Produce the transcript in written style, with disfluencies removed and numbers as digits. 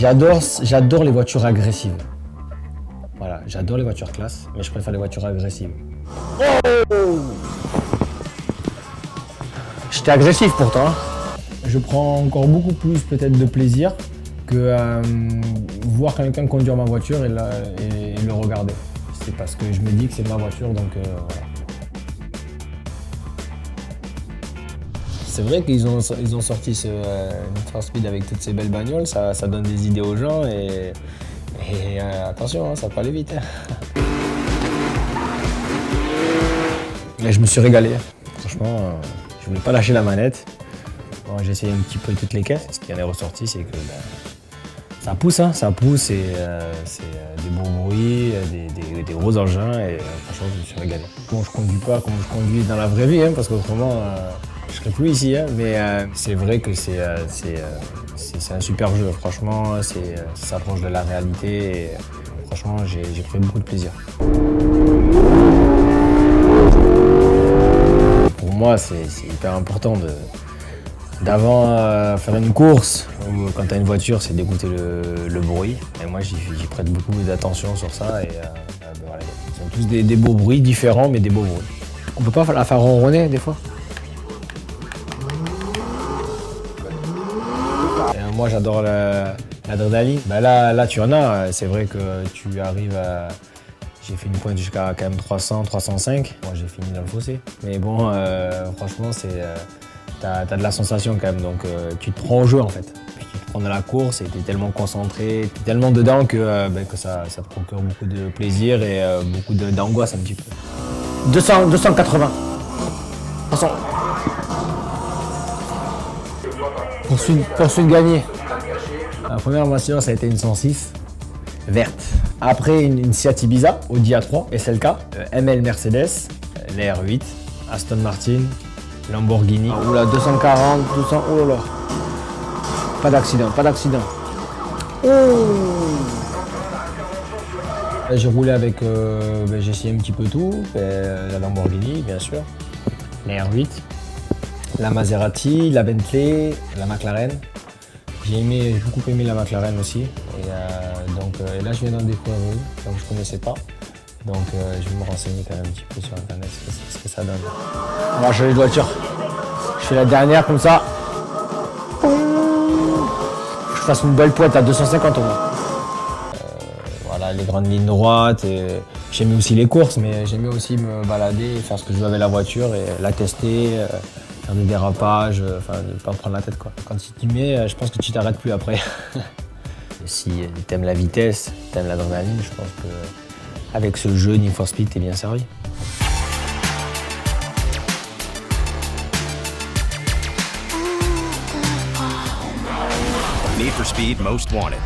J'adore les voitures agressives. Voilà, j'adore les voitures classe, mais je préfère les voitures agressives. Oh! J'étais agressif pourtant. Hein. Je prends encore beaucoup plus peut-être de plaisir que voir quelqu'un conduire ma voiture et le regarder. C'est parce que je me dis que c'est ma voiture, donc voilà. C'est vrai qu'ils ont sorti ce Need for Speed avec toutes ces belles bagnoles, ça donne des idées aux gens et attention, hein, ça peut aller vite. Hein. Et je me suis régalé, franchement, je voulais pas lâcher la manette. Bon, j'ai essayé un petit peu toutes les caisses, ce qui en est ressorti, c'est que ça pousse, hein, ça pousse et c'est des beaux bruits, des gros engins et franchement je me suis régalé. Bon, je conduis pas comme je conduis dans la vraie vie, hein, parce qu'autrement je serais plus ici, hein, mais c'est vrai que c'est un super jeu, franchement, ça s'approche de la réalité et franchement j'ai pris beaucoup de plaisir. Pour moi c'est hyper important d'avant faire une course, ou quand tu as une voiture, c'est d'écouter le bruit. Et moi, j'y prête beaucoup d'attention sur ça. Et voilà, ils sont tous des beaux bruits différents, mais des beaux bruits. On peut pas la faire ronronner des fois? Et moi, j'adore l'adrénaline. Ben là, tu en as. C'est vrai que tu arrives à... J'ai fait une pointe jusqu'à quand même 300, 305. Moi, j'ai fini dans le fossé. Mais bon, franchement, t'as de la sensation quand même, donc tu te prends au jeu en fait. Puis tu te prends dans la course et t'es tellement concentré, t'es tellement dedans que ça te procure beaucoup de plaisir et beaucoup d'angoisse un petit peu. 280. Poursuite gagnée. La première voiture, ça a été une 106 verte. Après une Seat Ibiza, Audi A3, SLK, ML Mercedes, la R8, Aston Martin, Lamborghini. Ah, oula, 240, 200, oh là là. Pas d'accident, pas d'accident. Oh. J'ai roulé avec, j'ai essayé un petit peu tout. La Lamborghini, bien sûr. La R8, la Maserati, la Bentley, la McLaren. J'ai beaucoup aimé la McLaren aussi. Et là, je viens d'en découvrir une, donc je ne connaissais pas. Donc je vais me renseigner quand même un petit peu sur internet ce que ça donne. On va changer de voiture. Je fais la dernière comme ça. Je fasse une belle pointe à 250 au moins. Voilà, les grandes lignes droites. J'aimais aussi les courses, mais j'aimais aussi me balader, faire ce que je veux avec la voiture et la tester, faire des dérapages, enfin ne pas me prendre la tête quoi. Quand tu t'y mets, je pense que tu t'arrêtes plus après. Si t'aimes la vitesse, t'aimes l'adrénaline, je pense que avec ce jeu Need for Speed, t'es bien servi. Need for Speed Most Wanted.